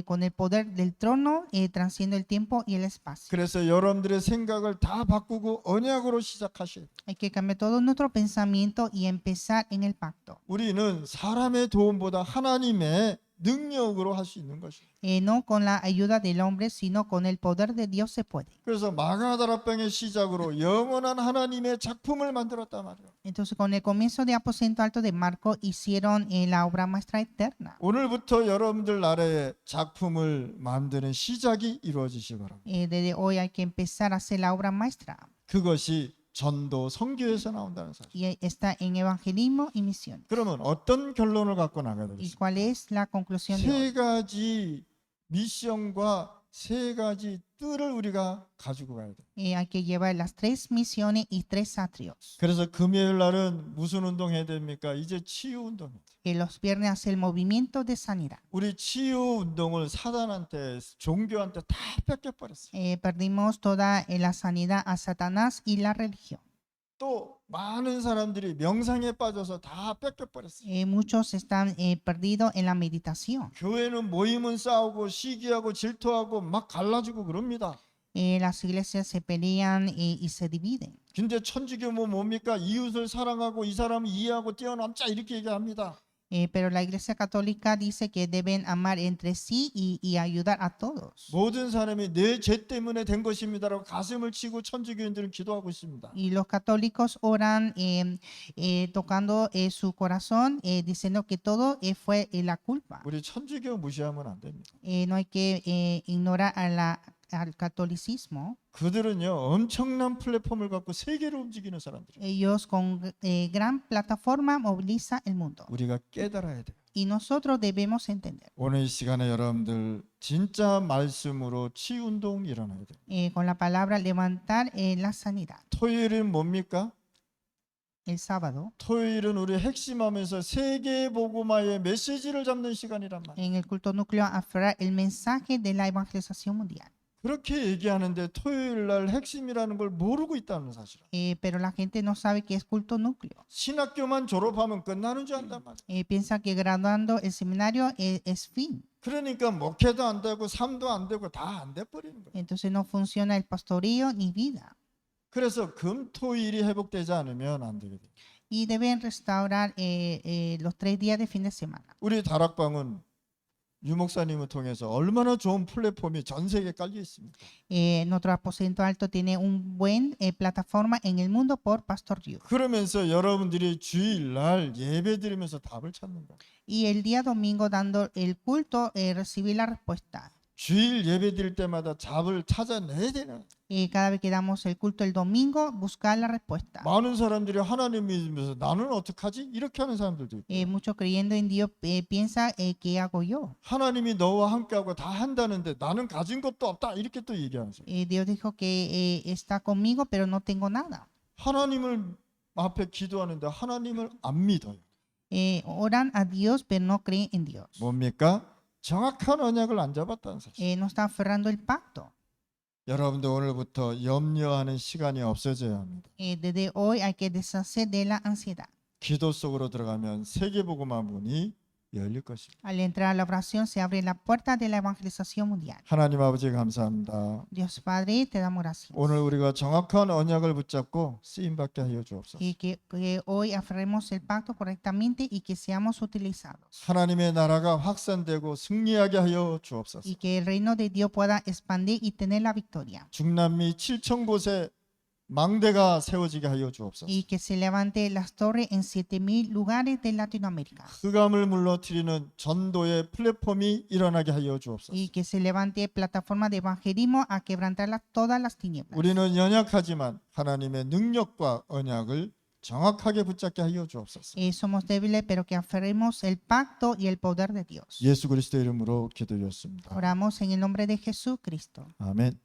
con el poder del trono, transciende el tiempo y el espacio. 그래서 여러분들의 생각을 다 바꾸고 언약으로 시작하셔야 돼요. Hay que cambiar todo nuestro pensamiento y empezar en el pacto. 우리는 사람의 도움보다 하나님의 능력으로 할 수 있는 것입니다. No con la ayuda del hombre, sino con el poder de Dios se puede. 그래서 마가다락방의 시작으로 영원한 하나님의 작품을 만들었단 말이에요. Entonces, con el comienzo de Aposento Alto de Marco, hicieron la obra maestra eterna. 오늘부터 여러분들 나라의 작품을 만드는 시작이 이루어지시 바랍니다. Desde hoy hay que empezar a hacer la obra maestra. 그것이 전도 선교에서 나온다는 사실. Y está en evangelismo y misión. 그러면 어떤 결론을 갖고 나가야 ¿Y 되겠습니까? cuál es la conclusión de hoy? 세 가지 미션과 세 가지 뜰을 우리가 가지고 가야 돼. Hay que llevar las 3 misiones y 3 atrios. 그래서 금요일 날은 무슨 운동 해야 됩니까? 이제 치유 운동. Los viernes hace el movimiento de sanidad. 우리 치유 운동을 사단한테 종교한테 다 뺏겨버렸어요. Perdimos toda la sanidad a Satanás y la religión. 또 많은 사람들이 명상에 빠져서 다 뺏겨버렸어요. Muchos están perdidos en la meditación. 교회는 모이면 싸우고 시기하고 질투하고 막 갈라지고 그럽니다. Las iglesias se pelean y se dividen. 근데 천주교는 뭡니까? 이웃을 사랑하고 이 사람을 이해하고 뛰어넘자 이렇게 얘기합니다. Pero la iglesia católica dice que deben amar entre sí y ayudar a todos. 모든 사람이 내 죄 때문에 된 것입니다라고 가슴을 치고 천주교인들은 기도하고 있습니다. Y los católicos oran tocando su corazón, diciendo que todo fue la culpa. 우리 천주교 무시하면 안 됩니다. No hay que ignorar al catolicismo. 그들은요 엄청난 플랫폼을 갖고 세계를 움직이는 사람들이에요. Ellos con gran plataforma movilizan el mundo. 우리가 깨달아야 돼요. Y nosotros debemos entender. 오늘 이 시간에 여러분들 진짜 말씀으로 치유 운동 일어나야 돼요. Con la palabra levantar la sanidad. 토요일은 뭡니까? El sábado, 토요일은 우리 핵심하면서 세계 복음화의 메시지를 잡는 시간이란 말이에요. en el culto núcleo, aferrar el mensaje de la evangelización mundial. 그렇게 얘기하는데 토요일 날 핵심이라는 걸 모르고 있다는 사실이에요. Pero la gente no sabe qué es culto núcleo. 신학교만 졸업하면 끝나는 줄 안단 말이에요. Piensa que graduando el seminario es fin. 그러니까 목회도 안 되고 삶도 안 되고 다 안 돼 버리는 거예요. Entonces no funciona el pastorío ni vida. 그래서 금토일이 회복되지 않으면 안 되게 돼요. Y deben restaurar los 3 días de fin de semana. 우리 다락방은 유 목사님을 통해서 얼마나 좋은 플랫폼이 전 세계에 깔려 있습니다. Nuestro aposento alto tiene un buen plataforma en el mundo por Pastor Ryu. 그러면서 여러분들이 주일날 예배 드리면서 답을 찾는 거예요. Y el día domingo dando el culto recibir la respuesta. 주일 예배 드릴 때마다 답을 찾아내야 되는. Cada vez que damos el culto el domingo buscar la respuesta. 많은 사람들이 하나님 믿으면서 나는 어떡하지? 이렇게 하는 사람들도 있고. Muchos creyendo en Dios piensa ¿qué hago yo? 하나님이 너와 함께하고 다 한다는데 나는 가진 것도 없다 이렇게 또 얘기하는 사람. Dios dijo que está conmigo pero no tengo nada. 하나님을 앞에 기도하는데 하나님을 안 믿어요. Oran a Dios pero no creen en Dios. 뭡니까? 정확한 언약을 안 잡았다는 사실. No está aferrando el pacto. 여러분들 오늘부터 염려하는 시간이 없어져야 합니다. Desde hoy hay que deshacer de la ansiedad. 기도 속으로 들어가면 세계복음화 문이 열릴 것입니다. Al entrar a la oración se abre la puerta de la evangelización mundial. 하나님 아버지 감사합니다. Dios Padre, te damos gracias. 오늘 우리가 정확한 언약을 붙잡고 쓰임받게 하여 주옵소서. Y que hoy aferremos el pacto correctamente y que seamos utilizados. 하나님의 나라가 확산되고 승리하게 하여 주옵소서. Y que el reino de Dios pueda expandir y tener la victoria. 중남미 7천 곳에 망대가 세워지게 하여 주옵소서. Y que se levante las torres en 7,000 lugares de Latinoamérica. 흑암을 물러뜨리는 전도의 플랫폼이 일어나게 하여 주옵소서. Y que se levante plataforma de evangelismo a quebrantar todas las tinieblas. 우리는 연약하지만 하나님의 능력과 언약을 정확하게 붙잡게 하여 주옵소서. Somos débiles, pero que aferremos el pacto y el poder de Dios. 예수 그리스도 이름으로 기도드렸습니다. Oramos en el nombre de Jesucristo. 아멘.